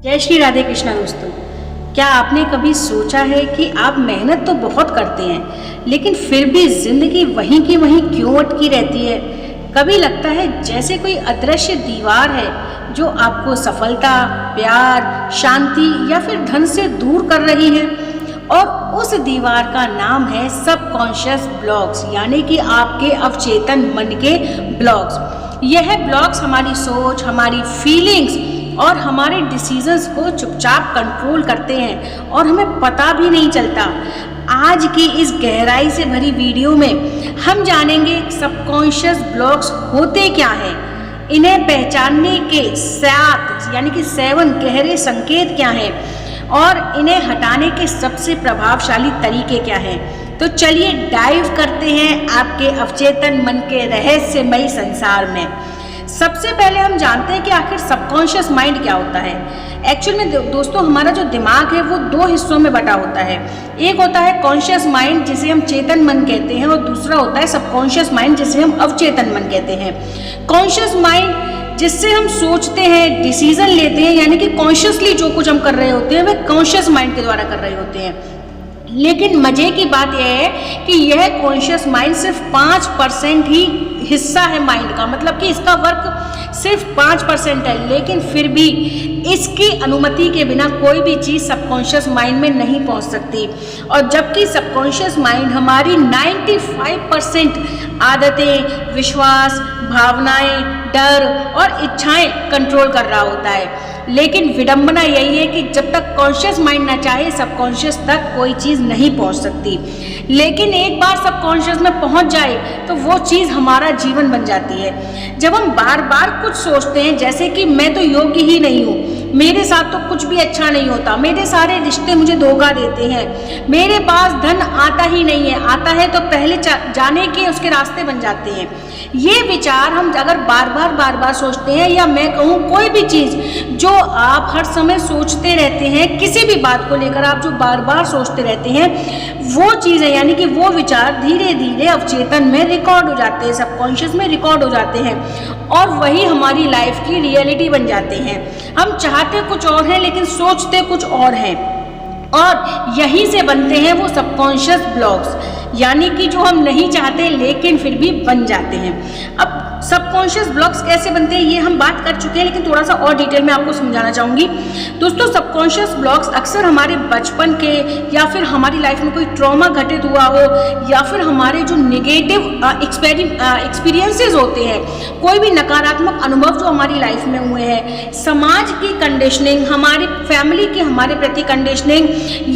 जय श्री राधे कृष्णा। दोस्तों, क्या आपने कभी सोचा है कि आप मेहनत तो बहुत करते हैं लेकिन फिर भी जिंदगी वहीं की वहीं क्यों अटकी रहती है? कभी लगता है जैसे कोई अदृश्य दीवार है जो आपको सफलता, प्यार, शांति या फिर धन से दूर कर रही है। और उस दीवार का नाम है सबकॉन्शियस ब्लॉक्स, यानी कि आपके अवचेतन मन के ब्लॉक्स। यह ब्लॉक्स हमारी सोच, हमारी फीलिंग्स और हमारे डिसीजंस को चुपचाप कंट्रोल करते हैं और हमें पता भी नहीं चलता। आज की इस गहराई से भरी वीडियो में हम जानेंगे सबकॉन्शियस ब्लॉक्स होते क्या हैं, इन्हें पहचानने के 7 गहरे संकेत क्या हैं और इन्हें हटाने के सबसे प्रभावशाली तरीके क्या हैं। तो चलिए डाइव करते हैं आपके अवचेतन मन के रहस्यमयी संसार में। सबसे पहले हम जानते हैं कि आखिर सबकॉन्शियस माइंड क्या होता है। एक्चुअल में दोस्तों, हमारा जो दिमाग है वो 2 हिस्सों में बटा होता है। एक होता है कॉन्शियस माइंड जिसे हम चेतन मन कहते हैं, और दूसरा होता है सबकॉन्शियस माइंड जिसे हम अवचेतन मन कहते हैं। कॉन्शियस माइंड जिससे हम सोचते हैं, डिसीजन लेते हैं, यानी कि कॉन्शियसली जो कुछ हम कर रहे होते हैं वह कॉन्शियस माइंड के द्वारा कर रहे होते हैं। लेकिन मजे की बात यह है कि यह कॉन्शियस माइंड सिर्फ 5% ही हिस्सा है माइंड का, मतलब कि इसका वर्क सिर्फ 5% है। लेकिन फिर भी इसकी अनुमति के बिना कोई भी चीज़ सबकॉन्शियस माइंड में नहीं पहुंच सकती। और जबकि सबकॉन्शियस माइंड हमारी 95% आदतें, विश्वास, भावनाएं, डर और इच्छाएं कंट्रोल कर रहा होता है। लेकिन विडंबना यही है कि जब तक कॉन्शियस माइंड ना चाहे, सबकॉन्शियस तक कोई चीज़ नहीं पहुंच सकती। लेकिन एक बार सबकॉन्शियस में पहुंच जाए तो वो चीज़ हमारा जीवन बन जाती है। जब हम बार बार कुछ सोचते हैं जैसे कि मैं तो योग्य ही नहीं हूँ, मेरे साथ तो कुछ भी अच्छा नहीं होता, मेरे सारे रिश्ते मुझे धोखा देते हैं, मेरे पास धन आता ही नहीं है, आता है तो पहले जाने के उसके रास्ते बन जाते हैं। ये विचार हम अगर बार बार सोचते हैं, या मैं कहूँ कोई भी चीज़ जो आप हर समय सोचते रहते हैं, किसी भी बात को लेकर आप जो बार बार सोचते रहते हैं, वो चीज़ है, यानी कि वो विचार धीरे धीरे अवचेतन में रिकॉर्ड हो जाते हैं, सबकॉन्शियस में रिकॉर्ड हो जाते हैं और वही हमारी लाइफ की रियलिटी बन जाते हैं। हम चाहते कुछ और हैं लेकिन सोचते कुछ और हैं, और यहीं से बनते हैं वो सबकॉन्शियस ब्लॉक्स, यानी कि जो हम नहीं चाहते लेकिन फिर भी बन जाते हैं। अब सबकॉन्शियस ब्लॉक्स कैसे बनते हैं ये हम बात कर चुके हैं, लेकिन थोड़ा सा और डिटेल में आपको समझाना चाहूँगी। दोस्तों, सबकॉन्शियस ब्लॉक्स अक्सर हमारे बचपन के, या फिर हमारी लाइफ में कोई ट्रॉमा घटित हुआ हो, या फिर हमारे जो नेगेटिव एक्सपीरियंसेस होते हैं, कोई भी नकारात्मक अनुभव जो हमारी लाइफ में हुए हैं, समाज की कंडीशनिंग, हमारी फैमिली की हमारे प्रति कंडीशनिंग,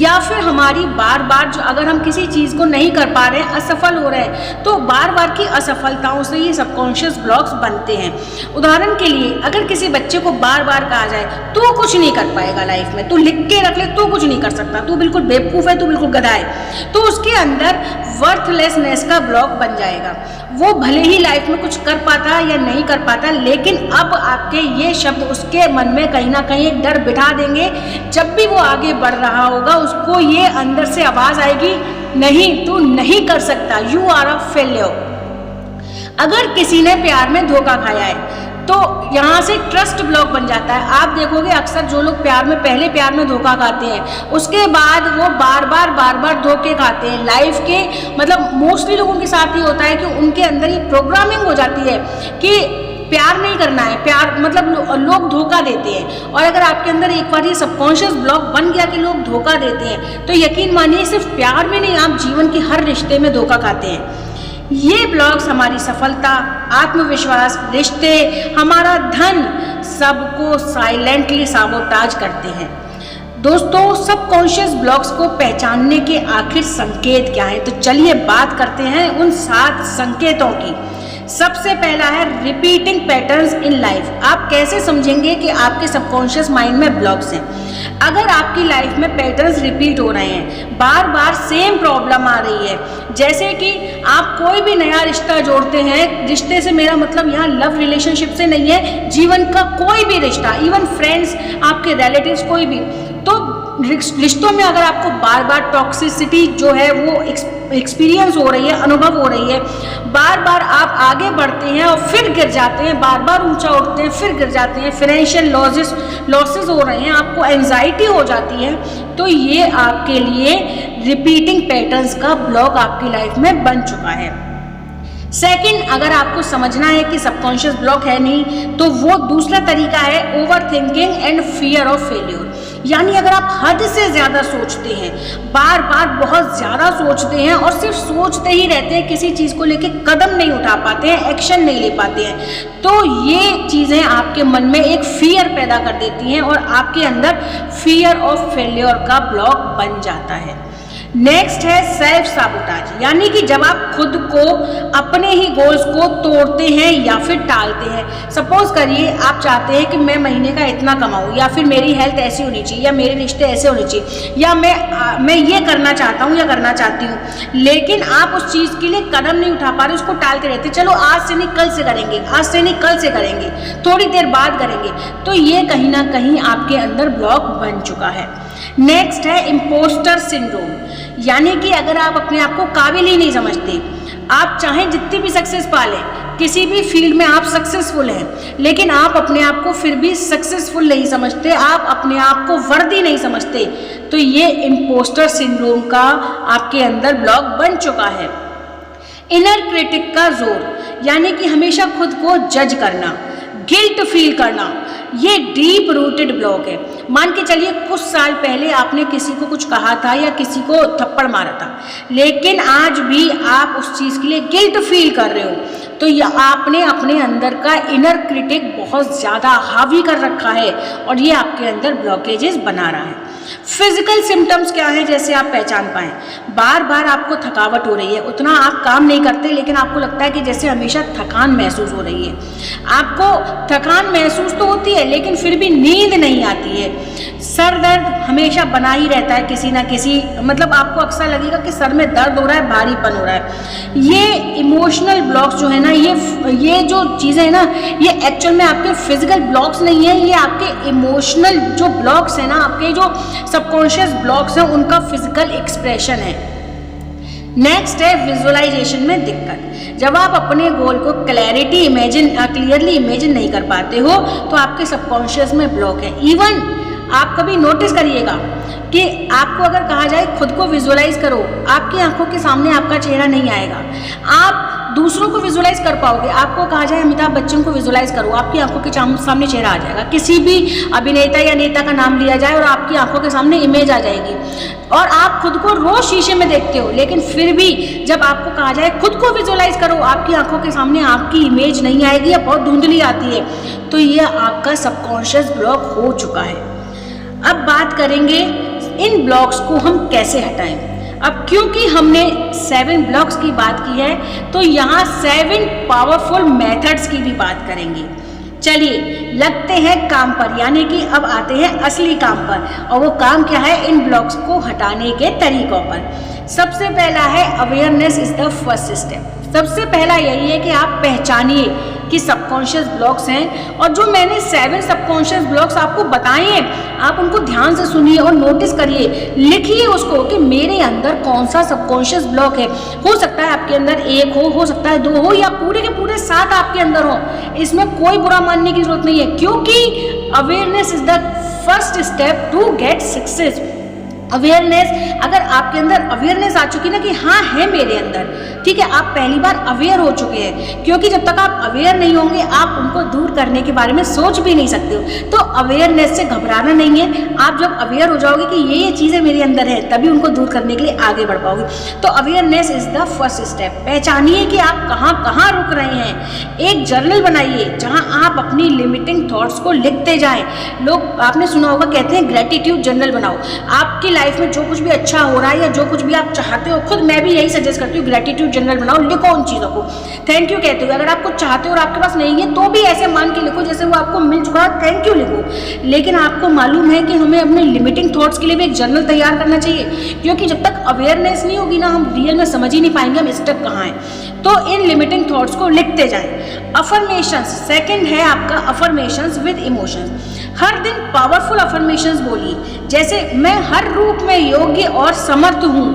या फिर हमारी बार बार जो अगर हम किसी चीज़ को नहीं कर पा रहे हैं, असफल हो रहे हैं, तो बार बार की असफलताओं से ये सबकॉन्शियस ब्लॉक्स बनते हैं। उदाहरण के लिए, अगर किसी बच्चे को बार बार कहा जाए तू कुछ नहीं कर पाएगा लाइफ में, तू लिख के रख ले, तू कुछ नहीं कर सकता, तू बिल्कुल बेवकूफ़ है, तू बिल्कुल गधा है, तो उसके अंदर वर्थलेसनेस का ब्लॉक बन जाएगा। वो भले ही लाइफ में कुछ कर पाता या नहीं कर पाता, लेकिन अब आपके ये शब्द उसके मन में कहीं ना कहीं एक डर बिठा देंगे। जब भी वो आगे बढ़ रहा होगा, उसको ये अंदर से आवाज़ आएगी, नहीं, तू नहीं कर सकता, यू आर अ फेलियर। अगर किसी ने प्यार में धोखा खाया है तो यहाँ से ट्रस्ट ब्लॉक बन जाता है। आप देखोगे अक्सर जो लोग पहले प्यार में धोखा खाते हैं, उसके बाद वो बार बार धोखे खाते हैं। लाइफ के मतलब मोस्टली लोगों के साथ ही होता है कि उनके अंदर ये प्रोग्रामिंग हो जाती है कि प्यार नहीं करना है, प्यार मतलब लोग धोखा देते हैं। और अगर आपके अंदर एक बार ये सबकॉन्शियस ब्लॉक बन गया कि लोग धोखा देते हैं, तो यकीन मानिए सिर्फ प्यार में नहीं, आप जीवन के हर रिश्ते में धोखा खाते हैं। ये ब्लॉक्स हमारी सफलता, आत्मविश्वास, रिश्ते, हमारा धन, सबको साइलेंटली साबोटाज करते हैं। दोस्तों, सबकॉन्शियस ब्लॉक्स को पहचानने के आखिर संकेत क्या है, तो चलिए बात करते हैं उन 7 संकेतों की। सबसे पहला है रिपीटिंग पैटर्न्स इन लाइफ। आप कैसे समझेंगे कि आपके सबकॉन्शियस माइंड में ब्लॉक्स हैं? अगर आपकी लाइफ में पैटर्न्स रिपीट हो रहे हैं, बार बार सेम प्रॉब्लम आ रही है, जैसे कि आप कोई भी नया रिश्ता जोड़ते हैं, रिश्ते से मेरा मतलब यहाँ लव रिलेशनशिप से नहीं है, जीवन का कोई भी रिश्ता, इवन फ्रेंड्स, आपके रिलेटिव्स, कोई भी, तो रिश्तों में अगर आपको बार बार टॉक्सिसिटी जो है वो एक्सपीरियंस हो रही है, अनुभव हो रही है, बार बार आप आगे बढ़ते हैं और फिर गिर जाते हैं, बार बार ऊंचा उठते हैं फिर गिर जाते हैं, फाइनेंशियल लॉसेस हो रहे हैं, आपको एंजाइटी हो जाती है, तो ये आपके लिए रिपीटिंग पैटर्न्स का ब्लॉक आपकी लाइफ में बन चुका है। सेकंड, अगर आपको समझना है कि सबकॉन्शियस ब्लॉक है नहीं, तो वो दूसरा तरीका है over thinking and fear of failure. यानी अगर आप हद से ज़्यादा सोचते हैं, बार बार बहुत ज़्यादा सोचते हैं और सिर्फ सोचते ही रहते हैं, किसी चीज़ को लेके कदम नहीं उठा पाते हैं, एक्शन नहीं ले पाते हैं, तो ये चीज़ें आपके मन में एक फियर पैदा कर देती हैं और आपके अंदर फियर ऑफ फेल्योर का ब्लॉक बन जाता है। नेक्स्ट है सेल्फ साबोटाज, यानी कि जब आप खुद को, अपने ही गोल्स को तोड़ते हैं या फिर टालते हैं। सपोज करिए आप चाहते हैं कि मैं महीने का इतना कमाऊँ, या फिर मेरी हेल्थ ऐसी होनी चाहिए, या मेरे रिश्ते ऐसे होने चाहिए, या मैं ये करना चाहता हूँ या करना चाहती हूँ, लेकिन आप उस चीज़ के लिए कदम नहीं उठा पा रहे, उसको टालते रहते, चलो आज से नहीं कल से करेंगे, आज से नहीं कल से करेंगे, थोड़ी देर बाद करेंगे, तो ये कहीं ना कहीं आपके अंदर ब्लॉक बन चुका है। नेक्स्ट है इम्पोस्टर सिंड्रोम, यानी कि अगर आप अपने आप को काबिल ही नहीं समझते, आप चाहे जितनी भी सक्सेस पा लें, किसी भी फील्ड में आप सक्सेसफुल हैं, लेकिन आप अपने आप को फिर भी सक्सेसफुल नहीं समझते, आप अपने आप को वर्दी नहीं समझते, तो ये इम्पोस्टर सिंड्रोम का आपके अंदर ब्लॉक बन चुका है। इनर क्रिटिक का जोर, यानी कि हमेशा खुद को जज करना, गिल्ट फील करना, ये डीप रूटेड ब्लॉक है। मान के चलिए कुछ साल पहले आपने किसी को कुछ कहा था या किसी को थप्पड़ मारा था, लेकिन आज भी आप उस चीज़ के लिए गिल्ट फील कर रहे हो, तो यह आपने अपने अंदर का इनर क्रिटिक बहुत ज़्यादा हावी कर रखा है और ये आपके अंदर ब्लॉकेजेस बना रहा है। फिजिकल सिम्टम्स क्या है, जैसे आप पहचान पाएँ, बार बार आपको थकावट हो रही है, उतना आप काम नहीं करते, लेकिन आपको लगता है कि जैसे हमेशा थकान महसूस हो रही है। आपको थकान महसूस तो होती है, लेकिन फिर भी नींद नहीं आती है। सर दर्द हमेशा बना ही रहता है किसी ना किसी, मतलब आपको अक्सर लगेगा कि सर में दर्द हो रहा है, भारीपन हो रहा है। ये इमोशनल ब्लॉक्स जो है ना, ये जो चीज़ें हैं ना, ये एक्चुअल में आपके फिजिकल ब्लॉक्स नहीं है, ये आपके इमोशनल जो ब्लॉक्स हैं ना, आपके जो सबकॉन्शियस ब्लॉक्स हैं, उनका फिजिकल एक्सप्रेशन है। नेक्स्ट है विजुअलाइजेशन में दिक्कत। जब आप अपने गोल को क्लियरली इमेजिन नहीं कर पाते हो, तो आपके सबकॉन्शियस में ब्लॉक है। इवन आप कभी नोटिस करिएगा कि आपको अगर कहा जाए खुद को विजुअलाइज करो, आपकी आंखों के सामने आपका चेहरा नहीं आएगा। आप दूसरों को विजुअलाइज कर पाओगे, आपको कहा जाए अमिताभ बच्चन को विजुअलाइज करो, आपकी आंखों के सामने चेहरा आ जाएगा। किसी भी अभिनेता या नेता का नाम लिया जाए और आपकी आंखों के सामने इमेज आ जाएगी, और आप खुद को रोज शीशे में देखते हो, लेकिन फिर भी जब आपको कहा जाए खुद को विजुअलाइज करो, आपकी आंखों के सामने आपकी इमेज नहीं आएगी या बहुत धुंधली आती है, तो ये आपका सबकॉन्शियस ब्लॉक हो चुका है। अब बात करेंगे इन ब्लॉक्स को हम कैसे हटाएं। अब क्योंकि हमने 7 ब्लॉक्स की बात की है, तो यहाँ 7 पावरफुल मेथड्स की भी बात करेंगे। चलिए लगते हैं काम पर, यानी कि अब आते हैं असली काम पर, और वो काम क्या है, इन ब्लॉक्स को हटाने के तरीकों पर। सबसे पहला है awareness is the first step. सबसे पहला यही है कि आप पहचानिए कि सबकॉन्शियस ब्लॉक्स हैं, और जो मैंने 7 सबकॉन्शियस ब्लॉक्स आपको बताए हैं, आप उनको ध्यान से सुनिए और नोटिस करिए, लिखिए उसको कि मेरे अंदर कौन सा सबकॉन्शियस ब्लॉक है। हो सकता है आपके अंदर 1 हो सकता है 2 हो, या पूरे के पूरे 7 आपके अंदर हो, इसमें कोई बुरा मानने की जरूरत नहीं है, क्योंकि awareness is the first step to get success. Awareness, अगर आपके अंदर अवेयरनेस आ चुकी ना कि हाँ है मेरे अंदर, ठीक है, आप पहली बार अवेयर हो चुके हैं, क्योंकि जब तक आप अवेयर नहीं होंगे आप उनको दूर करने के बारे में सोच भी नहीं सकते हो। तो अवेयरनेस से घबराना नहीं है, आप जब अवेयर हो जाओगे कि ये चीज़ें मेरे अंदर है, तभी उनको दूर करने के लिए आगे बढ़ पाओगे। तो awareness is the first step. पहचानिए कि आप कहाँ कहाँ रुक रहे हैं। एक जर्नल बनाइए जहाँ आप अपनी लिमिटिंग थॉट्स को लिखते जाएं। लोग, आपने सुना होगा, कहते हैं ग्रेटिट्यूड जर्नल बनाओ। आपकी लाइफ में जो कुछ भी अच्छा हो रहा है या जो कुछ भी आप चाहते हो, खुद मैं भी यही सजेस्ट करती हूँ, ग्रेटिट्यूड जर्नल बनाओ, लिखो उन चीज़ों को, थैंक यू कहते हो। अगर आप कुछ चाहते हो और आपके पास नहीं है, तो भी ऐसे मान के लिखो जैसे वो आपको मिल चुका है, थैंक यू लिखो। लेकिन आपको मालूम है कि हमें अपने लिमिटिंग थॉट्स के लिए भी एक जर्नल तैयार करना चाहिए, क्योंकि जब तक अवेयरनेस नहीं होगी ना, हम रियल में समझ ही नहीं पाएंगे हम स्टक कहाँ हैं। तो इन लिमिटिंग थॉट्स को लिखते जाएं। अफर्मेशंस, सेकंड है आपका अफर्मेशंस विद इमोशंस। हर दिन पावरफुल अफर्मेशंस बोलिए, जैसे मैं हर रूप में योग्य और समर्थ हूँ।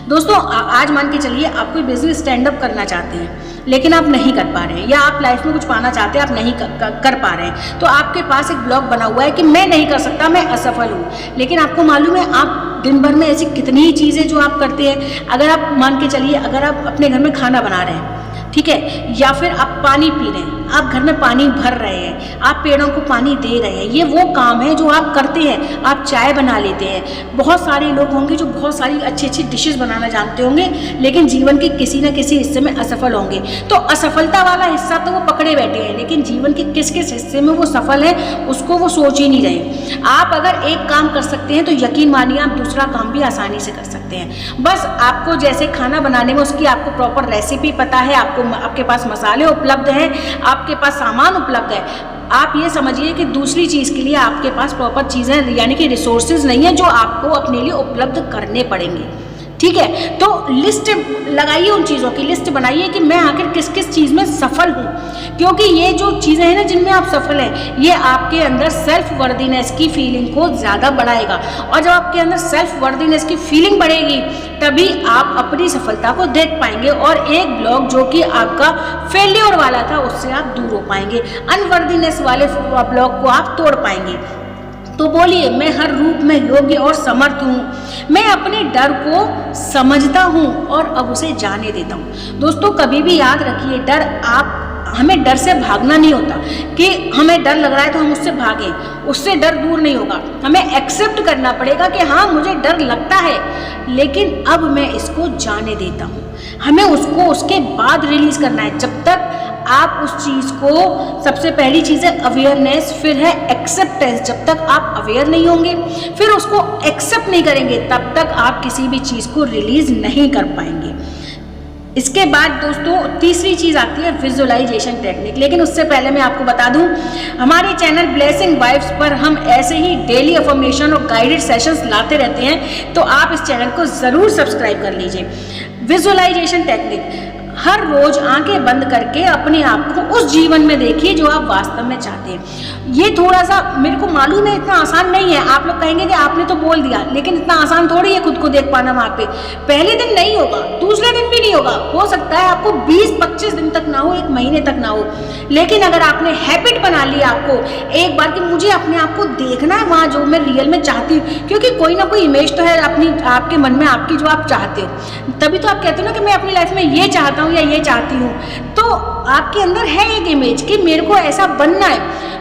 दोस्तों आज मान के चलिए आप कोई बिजनेस स्टैंड अप करना चाहते हैं लेकिन आप नहीं कर पा रहे हैं, या आप लाइफ में कुछ पाना चाहते हैं आप नहीं कर पा रहे हैं, तो आपके पास एक ब्लॉग बना हुआ है कि मैं नहीं कर सकता, मैं असफल हूँ। लेकिन आपको मालूम है आप दिन भर में ऐसी कितनी ही चीज़ें जो आप करते हैं। अगर आप मान के चलिए, अगर आप अपने घर में खाना बना रहे हैं, ठीक है, या फिर आप पानी पी रहे हैं, आप घर में पानी भर रहे हैं, आप पेड़ों को पानी दे रहे हैं, ये वो काम है जो आप करते हैं। आप चाय बना लेते हैं। बहुत सारे लोग होंगे जो बहुत सारी अच्छी अच्छी डिशेस बनाना जानते होंगे लेकिन जीवन के किसी न किसी हिस्से में असफल होंगे। तो असफलता वाला हिस्सा तो वो पकड़े बैठे हैं, लेकिन जीवन के किस किस हिस्से में वो सफल है उसको वो सोच ही नहीं रहे। आप अगर एक काम कर सकते हैं तो यकीन मानिए आप दूसरा काम भी आसानी से कर सकते हैं। बस आपको जैसे खाना बनाने में उसकी आपको प्रॉपर रेसिपी पता है, आपके पास मसाले उपलब्ध हैं, आपके पास सामान उपलब्ध है। आप ये समझिए कि दूसरी चीज़ के लिए आपके पास प्रॉपर चीज़ें यानी कि रिसोर्सेज नहीं है जो आपको अपने लिए उपलब्ध करने पड़ेंगे। ठीक है, तो लिस्ट लगाइए, उन चीज़ों की लिस्ट बनाइए कि मैं आखिर किस किस चीज़ में सफल हूँ, क्योंकि ये जो चीज़ें हैं ना जिनमें आप सफल हैं ये आपके अंदर सेल्फ वर्दीनेस की फीलिंग को ज़्यादा बढ़ाएगा। और जब आपके अंदर सेल्फ वर्दीनेस की फीलिंग बढ़ेगी तभी आप अपनी सफलता को देख पाएंगे और एक ब्लॉक जो कि आपका फेल्योर वाला था उससे आप दूर हो पाएंगे, अनवर्दीनेस वाले ब्लॉक को आप तोड़ पाएंगे। तो बोलिए, मैं हर रूप में योग्य और समर्थ हूँ, मैं अपने डर को समझता हूँ और अब उसे जाने देता हूँ। दोस्तों कभी भी याद रखिए, हमें डर से भागना नहीं होता कि हमें डर लग रहा है तो हम उससे भागें, उससे डर दूर नहीं होगा। हमें एक्सेप्ट करना पड़ेगा कि हाँ मुझे डर लगता है लेकिन अब मैं इसको जाने देता हूँ। हमें उसको उसके बाद रिलीज करना है। जब तक आप उस चीज़ को, सबसे पहली चीज़ है अवेयरनेस, फिर है एक्सेप्टेंस। जब तक आप अवेयर नहीं होंगे फिर उसको एक्सेप्ट नहीं करेंगे तब तक आप किसी भी चीज़ को रिलीज नहीं कर पाएंगे। इसके बाद दोस्तों तीसरी चीज़ आती है विजुअलाइजेशन टेक्निक। लेकिन उससे पहले मैं आपको बता दूं, हमारे चैनल ब्लेसिंग वाइब्स पर हम ऐसे ही डेली अफर्मेशन और गाइडेड सेशंस लाते रहते हैं, तो आप इस चैनल को ज़रूर सब्सक्राइब कर लीजिए। विजुअलाइजेशन टेक्निक, हर रोज आंखें बंद करके अपने आप को उस जीवन में देखिए जो आप वास्तव में चाहते हैं। ये थोड़ा सा मेरे को मालूम है इतना आसान नहीं है। आप लोग कहेंगे कि आपने तो बोल दिया, लेकिन इतना आसान थोड़ी है खुद को देख पाना वहाँ पे। पहले दिन नहीं होगा, दूसरे दिन भी नहीं होगा, हो सकता है आपको 20-25 दिन तक ना हो, 1 महीने तक ना हो, लेकिन अगर आपने हैबिट बना ली आपको एक बार कि मुझे अपने आप को देखना है वहाँ जो मैं रियल में चाहती हूँ, क्योंकि कोई ना कोई इमेज तो है अपनी आपके मन में आपकी जो आप चाहते हो, तभी तो आप कहते हो ना कि मैं अपनी लाइफ में ये चाहता हूँ या ये चाहती हूँ। तो आपके अंदर है एक इमेज कि मेरे को ऐसा बनना है,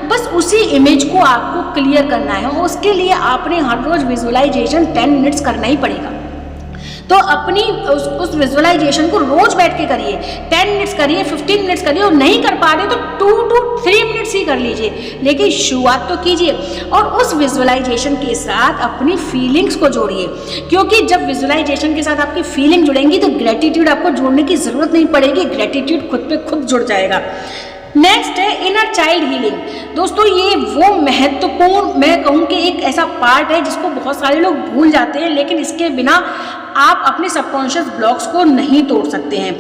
बस उसी इमेज को आपको क्लियर करना है। उसके लिए आपने हर रोज विजुअलाइजेशन 10 मिनट्स करना ही पड़ेगा। तो अपनी उस विजुअलाइजेशन को रोज बैठ के करिए, 10 मिनट्स करिए, 15 मिनट्स करिए, और नहीं कर पा रहे तो 2 to 3 मिनट्स ही कर लीजिए, लेकिन शुरुआत तो कीजिए। और उस विजुअलाइजेशन के साथ अपनी फीलिंग्स को जोड़िए, क्योंकि जब विजुअलाइजेशन के साथ आपकी फीलिंग जुड़ेंगी तो ग्रेटिट्यूड आपको जोड़ने की जरूरत नहीं पड़ेगी, ग्रेटिट्यूड खुद पे खुद जुड़ जाएगा। नेक्स्ट है इनर चाइल्ड हीलिंग। दोस्तों ये वो महत्वपूर्ण, मैं कहूँ कि एक ऐसा पार्ट है जिसको बहुत सारे लोग भूल जाते हैं, लेकिन इसके बिना आप अपने सबकॉन्शियस ब्लॉक्स को नहीं तोड़ सकते हैं।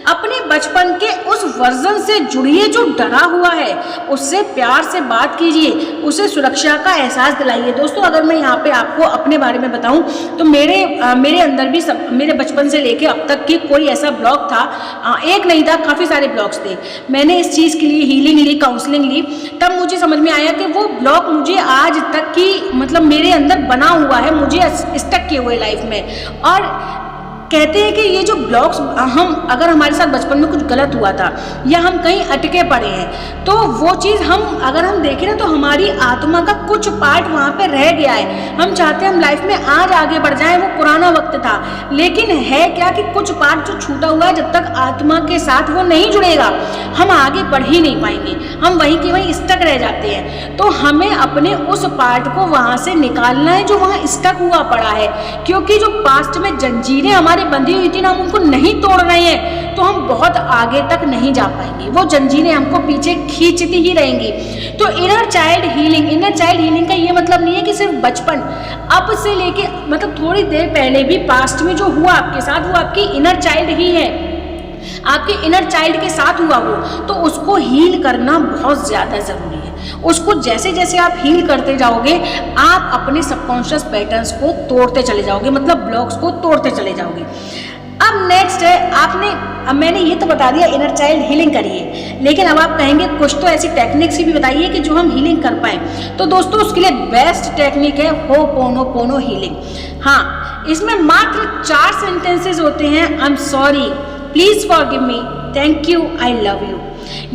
अपने बचपन के उस वर्जन से जुड़िए जो डरा हुआ है, उससे प्यार से बात कीजिए, उसे सुरक्षा का एहसास दिलाइए। दोस्तों अगर मैं यहाँ पे आपको अपने बारे में बताऊँ तो मेरे अंदर भी मेरे बचपन से लेके अब तक की कोई ऐसा ब्लॉक था, एक नहीं था, काफ़ी सारे ब्लॉक्स थे। मैंने इस चीज़ के लिए हीलिंग ली, काउंसलिंग ली, तब मुझे समझ में आया कि वो ब्लॉक मुझे आज तक की मतलब मेरे अंदर बना हुआ है, मुझे स्टक किए हुए लाइफ में। और कहते हैं कि ये जो ब्लॉक्स, हम अगर हमारे साथ बचपन में कुछ गलत हुआ था या हम कहीं अटके पड़े हैं तो वो चीज़ अगर हम देखें ना तो हमारी आत्मा का कुछ पार्ट वहाँ पे रह गया है। हम चाहते हैं हम लाइफ में आज आगे बढ़ जाएं, वो पुराना वक्त था, लेकिन है क्या कि कुछ पार्ट जो छूटा हुआ है, जब तक आत्मा के साथ वो नहीं जुड़ेगा हम आगे बढ़ ही नहीं पाएंगे, हम वहीं के वहीं स्टक रह जाते हैं। तो हमें अपने उस पार्ट को वहाँ से निकालना है जो वहाँ स्टक हुआ पड़ा है, क्योंकि जो पास्ट में जंजीरें हमारे बंधी हुई थी ना, हम उनको नहीं तोड़ रहे हैं तो हम बहुत आगे तक नहीं जा पाएंगे, वो जंजीरें हमको पीछे खींचती ही रहेंगी। तो इनर चाइल्ड हीलिंग का ये मतलब नहीं है कि सिर्फ बचपन, अब से लेके मतलब थोड़ी देर पहले भी पास्ट में जो हुआ आपके साथ वो आपकी इनर चाइल्ड ही है, आपके इनर चाइल्ड के साथ हुआ वो, तो उसको हील करना बहुत ज़्यादा ज़रूरी है। उसको जैसे जैसे आप हील करते जाओगे आप अपने सबकॉन्शियस पैटर्न्स को तोड़ते चले जाओगे, मतलब ब्लॉक्स को तोड़ते चले जाओगे। अब नेक्स्ट है, अब मैंने ये तो बता दिया इनर चाइल्ड हीलिंग करिए, लेकिन अब आप कहेंगे कुछ तो ऐसी टेक्निक्स भी बताइए कि जो हम हीलिंग कर पाएँ। तो दोस्तों उसके लिए बेस्ट टेक्निक है होपोनोपोनो हीलिंग। हाँ, इसमें मात्र 4 सेंटेंसेस होते हैं। I am sorry, please forgive me, thank you, I love you.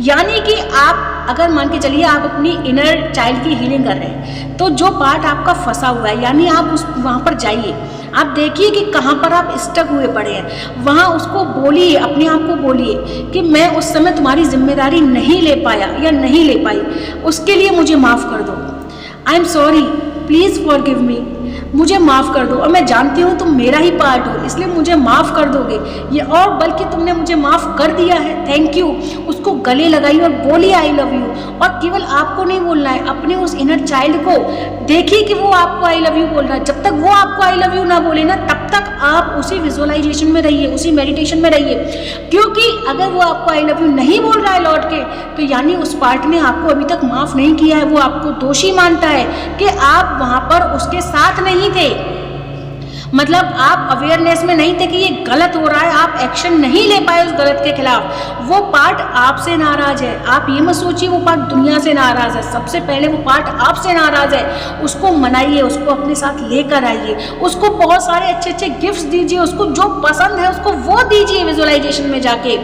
यानी कि आप अगर मान के चलिए आप अपनी इनर चाइल्ड की हीलिंग कर रहे हैं, तो जो पार्ट आपका फंसा हुआ है, यानी आप वहाँ पर जाइए, आप देखिए कि कहाँ पर आप स्टक हुए पड़े हैं, वहाँ उसको बोलिए, अपने आप को बोलिए कि मैं उस समय तुम्हारी जिम्मेदारी नहीं ले पाया या नहीं ले पाई, उसके लिए मुझे माफ़ कर दो। I am sorry, please forgive me, मुझे माफ़ कर दो, और मैं जानती हूँ तुम मेरा ही पार्ट हो, इसलिए मुझे माफ़ कर दोगे ये, और बल्कि तुमने मुझे माफ़ कर दिया है, थैंक यू। उसको गले लगाइए और बोलिए आई लव यू। और केवल आपको नहीं बोलना है, अपने उस इनर चाइल्ड को देखिए कि वो आपको आई लव यू बोल रहा है। जब तक वो आपको आई लव यू ना बोले ना, तब तक आप उसी विजुअलाइजेशन में रहिए, उसी मेडिटेशन में रहिए, क्योंकि अगर वो आपको आई लव यू नहीं बोल रहा है लौट के, तो यानी उस पार्ट ने आपको अभी तक माफ़ नहीं किया है, वो आपको दोषी मानता है कि आप वहाँ पर उसके साथ नहीं थे, मतलब आप अवेयरनेस में नहीं थे कि ये गलत हो रहा है, आप एक्शन नहीं ले पाए उस गलत के खिलाफ। वो पार्ट आपसे नाराज है। आप ये मत सोचिए वो पार्ट दुनिया से नाराज है, सबसे पहले वो पार्ट आपसे नाराज है। उसको मनाइए, उसको अपने साथ लेकर आइए, उसको बहुत सारे अच्छे अच्छे गिफ्ट्स दीजिए, उसको जो पसंद है उसको वो दीजिए विजुअलाइजेशन में जाके।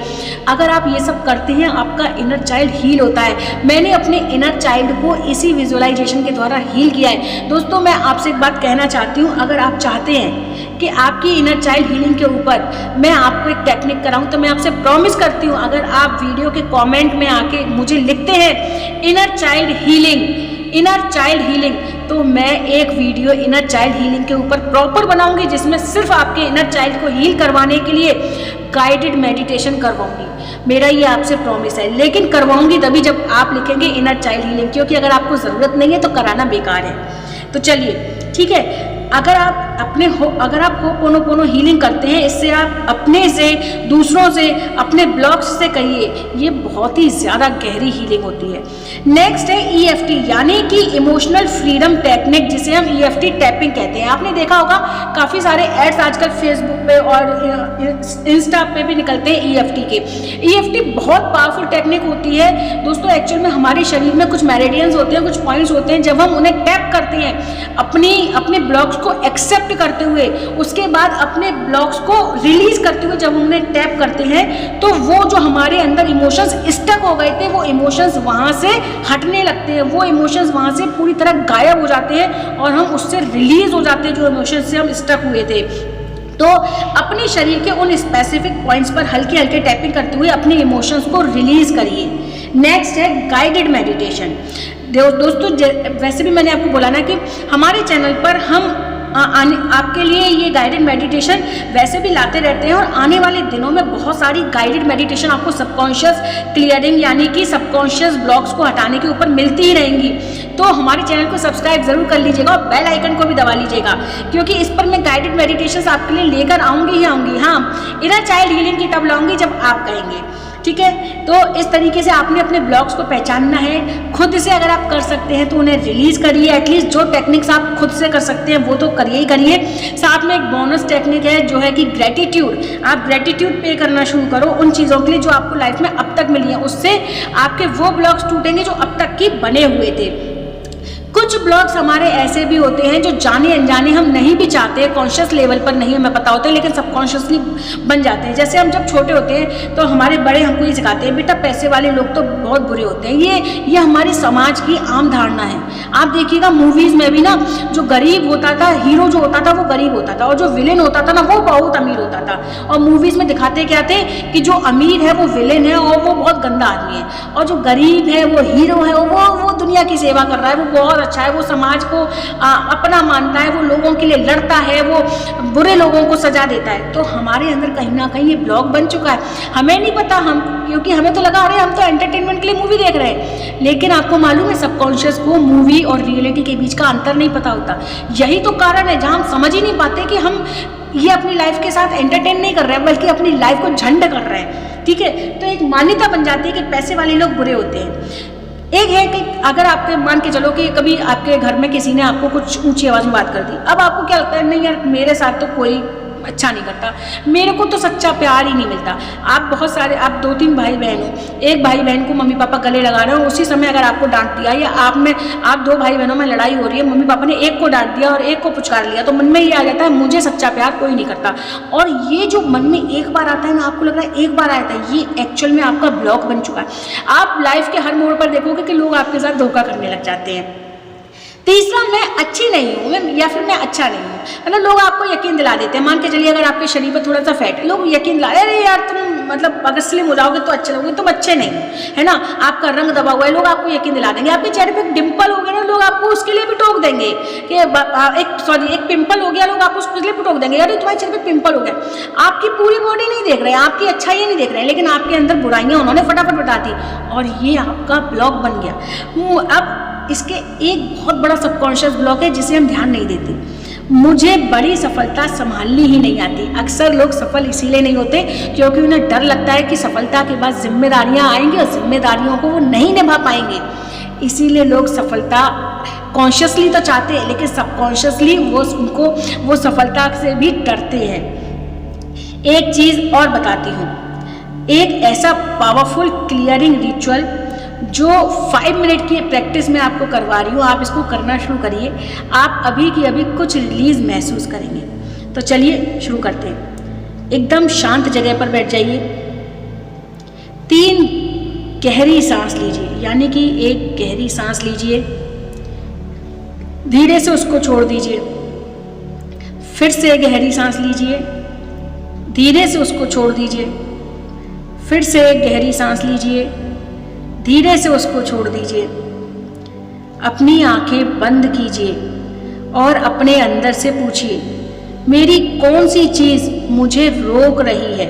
अगर आप ये सब करते हैं आपका इनर चाइल्ड हील होता है। मैंने अपने इनर चाइल्ड को इसी विजुअलाइजेशन के द्वारा हील किया है। दोस्तों मैं आपसे एक बात कहना चाहती हूँ, अगर आप चाहते हैं कि आपकी इनर चाइल्ड हीलिंग के ऊपर मैं आपको एक टेक्निक कराऊं, तो मैं आपसे प्रॉमिस करती हूं, अगर आप वीडियो के कमेंट में आके मुझे लिखते हैं इनर चाइल्ड हीलिंग, तो मैं एक वीडियो इनर चाइल्ड हीलिंग के ऊपर प्रॉपर बनाऊंगी, जिसमें सिर्फ आपके इनर चाइल्ड को हील करवाने के लिए गाइडेड मेडिटेशन करवाऊंगी। मेरा ये आपसे प्रॉमिस है, लेकिन करवाऊंगी तभी जब आप लिखेंगे इनर चाइल्ड हीलिंग, क्योंकि अगर आपको ज़रूरत नहीं है तो कराना बेकार है। तो चलिए ठीक है, अगर आप होपोनोपोनो हीलिंग करते हैं, इससे आप अपने से, दूसरों से, अपने ब्लॉक्स से करिए, ये बहुत ही ज़्यादा गहरी हीलिंग होती है। नेक्स्ट है EFT, यानी कि इमोशनल फ्रीडम टेक्निक, जिसे हम EFT टैपिंग कहते हैं। आपने देखा होगा काफ़ी सारे एड्स आजकल फेसबुक पे और इंस्टा पे भी निकलते हैं EFT के। EFT बहुत पावरफुल टेक्निक होती है दोस्तों। एक्चुअल में हमारे शरीर में कुछ मेरिडियंस होते हैं, कुछ पॉइंट्स होते हैं, जब हम उन्हें टैप करते हैं अपने ब्लॉक्स को एक्सेप्ट करते हुए, उसके बाद अपने ब्लॉक्स को रिलीज करते हुए जब हम उन्हें टैप करते हैं, तो वो जो हमारे अंदर इमोशंस स्टक हो गए थे, वो इमोशंस वहाँ से हटने लगते हैं, वो इमोशंस वहाँ से पूरी तरह गायब हो जाते हैं और हम उससे रिलीज हो जाते हैं, जो इमोशंस से हम स्टक हुए थे। तो अपने शरीर के उन स्पेसिफिक पॉइंट्स पर हल्के हल्के टैपिंग करते हुए अपने इमोशंस को रिलीज करिए। नेक्स्ट है गाइडेड मेडिटेशन। दोस्तों वैसे भी मैंने आपको बोला ना कि हमारे चैनल पर हम आपके लिए ये गाइडेड मेडिटेशन वैसे भी लाते रहते हैं, और आने वाले दिनों में बहुत सारी गाइडेड मेडिटेशन आपको सबकॉन्शियस क्लियरिंग यानी कि सबकॉन्शियस ब्लॉक्स को हटाने के ऊपर मिलती ही रहेंगी। तो हमारे चैनल को सब्सक्राइब जरूर कर लीजिएगा और बेल आइकन को भी दबा लीजिएगा, क्योंकि इस पर मैं गाइडेड मेडिटेशन आपके लिए लेकर आऊँगी ही आऊँगी। हाँ, इनर चाइल्ड हीलिंग की तब लाऊंगी जब आप कहेंगे, ठीक है। तो इस तरीके से आपने अपने ब्लॉक्स को पहचानना है खुद से। अगर आप कर सकते हैं तो उन्हें रिलीज करिए, एटलीस्ट जो टेक्निक्स आप खुद से कर सकते हैं वो तो करिए ही करिए। साथ में एक बोनस टेक्निक है जो है कि ग्रेटिट्यूड। आप ग्रेटिट्यूड पे करना शुरू करो उन चीज़ों के लिए जो आपको लाइफ में अब तक मिली है, उससे आपके वो ब्लॉक्स टूटेंगे जो अब तक के बने हुए थे। कुछ ब्लॉग्स हमारे ऐसे भी होते हैं जो जाने अनजाने हम नहीं भी चाहते, कॉन्शियस लेवल पर नहीं हमें पता होते, लेकिन सबकॉन्शियसली बन जाते हैं। जैसे हम जब छोटे होते हैं तो हमारे बड़े हमको ये सिखाते हैं, बेटा पैसे वाले लोग तो बहुत बुरे होते हैं। ये हमारी समाज की आम धारणा है। आप देखिएगा मूवीज़ में भी ना, जो गरीब होता था, हीरो जो होता था वो गरीब होता था, और जो विलेन होता था ना वो बहुत अमीर होता था। और मूवीज़ में दिखाते क्या थे कि जो अमीर है वो विलेन है और वो बहुत गंदा आदमी है, और जो गरीब है वो हीरो है, वो दुनिया की सेवा कर रहा है, वो बहुत अच्छा है, वो समाज को अपना मानता है, वो लोगों के लिए लड़ता है, वो बुरे लोगों को सजा देता है। तो हमारे अंदर कहीं ना कहीं ये ब्लॉक बन चुका है। हमें नहीं पता, क्योंकि हमें तो लगा अरे हम तो एंटरटेनमेंट के लिए मूवी देख रहे हैं, लेकिन आपको मालूम है सबकॉन्शियस को मूवी और रियलिटी के बीच का अंतर नहीं पता होता। यही तो कारण है जहाँ हम समझ ही नहीं पाते कि हम ये अपनी लाइफ के साथ एंटरटेन नहीं कर रहे हैं, बल्कि अपनी लाइफ को झंड कर रहे हैं, ठीक है। तो एक मान्यता बन जाती है कि पैसे वाले लोग बुरे होते हैं। एक है कि अगर आपके मान के चलो कि कभी आपके घर में किसी ने आपको कुछ ऊंची आवाज़ में बात कर दी, अब आपको क्या लगता है, नहीं यार मेरे साथ तो कोई अच्छा नहीं करता, मेरे को तो सच्चा प्यार ही नहीं मिलता। आप बहुत सारे, आप 2-3 भाई बहन हो, एक भाई बहन को मम्मी पापा गले लगा रहे हो, उसी समय अगर आपको डांट दिया, या आप 2 भाई बहनों में लड़ाई हो रही है, मम्मी पापा ने एक को डांट दिया और एक को पुचकार लिया, तो मन में ये आ जाता है मुझे सच्चा प्यार कोई नहीं करता। और ये जो मन में एक बार आता है ना, आपको लग रहा है एक बार आया था, ये एक्चुअल में आपका ब्लॉक बन चुका है। आप लाइफ के हर मोड़ पर देखोगे कि लोग आपके साथ धोखा करने लग जाते हैं। तीसरा, मैं अच्छी नहीं हूँ या फिर मैं अच्छा नहीं हूँ, मतलब लोग आपको यकीन दिला देते हैं। मान के चलिए अगर आपके शरीर पर थोड़ा सा फैट है, लोग यकीन दिला, अरे यार तुम मतलब अगर स्लिम हो जाओगे तो अच्छे लगोगे, तुम अच्छे नहीं है ना, आपका रंग दबा हुआ है, लोग आपको यकीन दिला देंगे। आपके चेहरे पे एक डिम्पल हो गया ना, लोग आपको उसके लिए भी टोक देंगे कि एक पिंपल हो गया, लोग आपको उसके लिए भी टोक देंगे, अरे तुम्हारे चेहरे पे पिंपल हो गया। आपकी पूरी बॉडी नहीं देख रहे हैं, आपकी अच्छाई नहीं देख रहे हैं, लेकिन आपके अंदर बुराइयाँ उन्होंने फटाफट बता दी और ये आपका ब्लॉक बन गया। अब इसके एक बहुत बड़ा सबकॉन्शियस ब्लॉक है जिसे हम ध्यान नहीं देते। मुझे बड़ी सफलता संभालनी ही नहीं आती। अक्सर लोग सफल इसीलिए नहीं होते क्योंकि उन्हें डर लगता है कि सफलता के बाद जिम्मेदारियां आएंगी और जिम्मेदारियों को वो नहीं निभा पाएंगे। इसीलिए लोग सफलता कॉन्शियसली तो चाहते हैं, लेकिन सबकॉन्शियसली वो सफलता से भी डरते हैं। एक चीज़ और बताती हूँ, एक ऐसा पावरफुल क्लियरिंग रिचुअल जो 5 मिनट की प्रैक्टिस में आपको करवा रही हूँ, आप इसको करना शुरू करिए, आप अभी की अभी कुछ रिलीज महसूस करेंगे। तो चलिए शुरू करते हैं। एकदम शांत जगह पर बैठ जाइए, 3 गहरी सांस लीजिए, यानी कि एक गहरी सांस लीजिए, धीरे से उसको छोड़ दीजिए, फिर से गहरी सांस लीजिए, धीरे से उसको छोड़ दीजिए, फिर से एक गहरी सांस लीजिए, धीरे से उसको छोड़ दीजिए। अपनी आंखें बंद कीजिए और अपने अंदर से पूछिए, मेरी कौन सी चीज़ मुझे रोक रही है।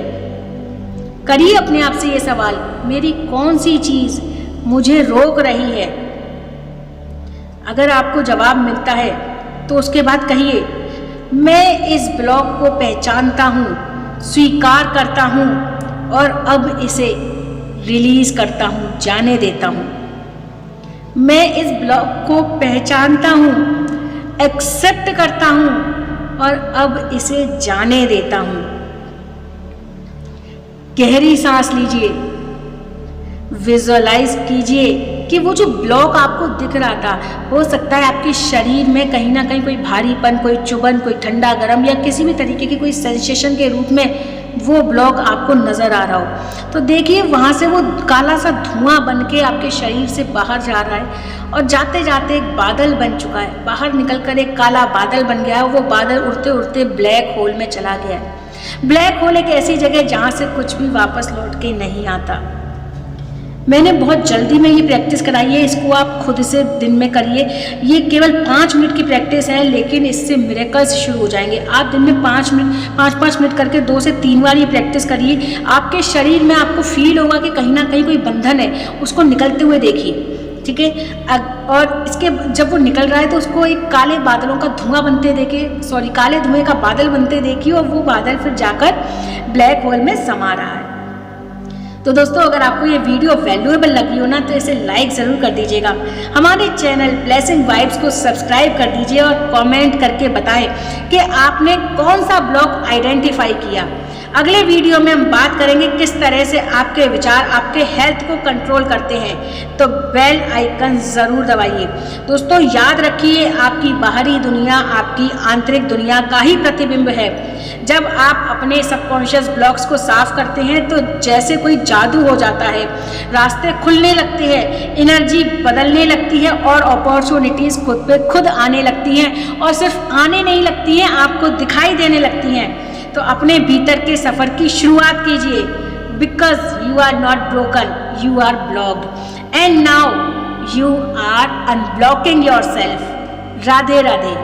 करिए अपने आप से ये सवाल, मेरी कौन सी चीज़ मुझे रोक रही है। अगर आपको जवाब मिलता है तो उसके बाद कहिए, मैं इस ब्लॉक को पहचानता हूँ, स्वीकार करता हूँ और अब इसे रिलीज करता हूँ, जाने देता हूँ। मैं इस ब्लॉक को पहचानता हूँ, एक्सेप्ट करता हूँ और अब इसे जाने देता हूँ। गहरी सांस लीजिए, विजुअलाइज कीजिए कि वो जो ब्लॉक आपको दिख रहा था, हो सकता है आपके शरीर में कहीं ना कहीं कोई भारीपन, कोई चुभन, कोई ठंडा गर्म या किसी भी तरीके की कोई सेंसेशन के रूप में वो ब्लॉक आपको नज़र आ रहा हो। तो देखिए वहाँ से वो काला सा धुआं बन के आपके शरीर से बाहर जा रहा है और जाते जाते एक बादल बन चुका है, बाहर निकलकर एक काला बादल बन गया है। वो बादल उड़ते उड़ते ब्लैक होल में चला गया है। ब्लैक होल एक ऐसी जगह जहाँ से कुछ भी वापस लौट के नहीं आता। मैंने बहुत जल्दी में ये प्रैक्टिस कराई है, इसको आप खुद से दिन में करिए। ये केवल 5 मिनट की प्रैक्टिस है, लेकिन इससे मिरेकल्स शुरू हो जाएंगे। आप दिन में 5 मिनट करके 2 से 3 बार ये प्रैक्टिस करिए। आपके शरीर में आपको फील होगा कि कहीं ना कहीं कोई बंधन है, उसको निकलते हुए देखिए, ठीक है। और इसके जब वो निकल रहा है तो उसको एक काले बादलों का धुआं बनते देखिए, काले धुएं का बादल बनते देखिए और वो बादल फिर जाकर ब्लैक होल में समा रहा है। तो दोस्तों, अगर आपको ये वीडियो वैल्यूएबल लगी हो ना तो इसे लाइक ज़रूर कर दीजिएगा। हमारे चैनल ब्लेसिंग वाइब्स को सब्सक्राइब कर दीजिए और कमेंट करके बताएं कि आपने कौन सा ब्लॉक आइडेंटिफाई किया। अगले वीडियो में हम बात करेंगे किस तरह से आपके विचार आपके हेल्थ को कंट्रोल करते हैं। तो बेल आइकन ज़रूर दबाइए। दोस्तों, याद रखिए, आपकी बाहरी दुनिया आपकी आंतरिक दुनिया का ही प्रतिबिंब है। जब आप अपने सबकॉन्शियस ब्लॉक्स को साफ करते हैं तो जैसे कोई जादू हो जाता है, रास्ते खुलने लगते हैं, एनर्जी बदलने लगती है और अपॉर्चुनिटीज़ खुद पे खुद आने लगती हैं। और सिर्फ आने नहीं लगती हैं, आपको दिखाई देने लगती हैं। तो अपने भीतर के सफ़र की शुरुआत कीजिए। Because you are not broken, you are blocked and now you are unblocking yourself. Radhe Radhe.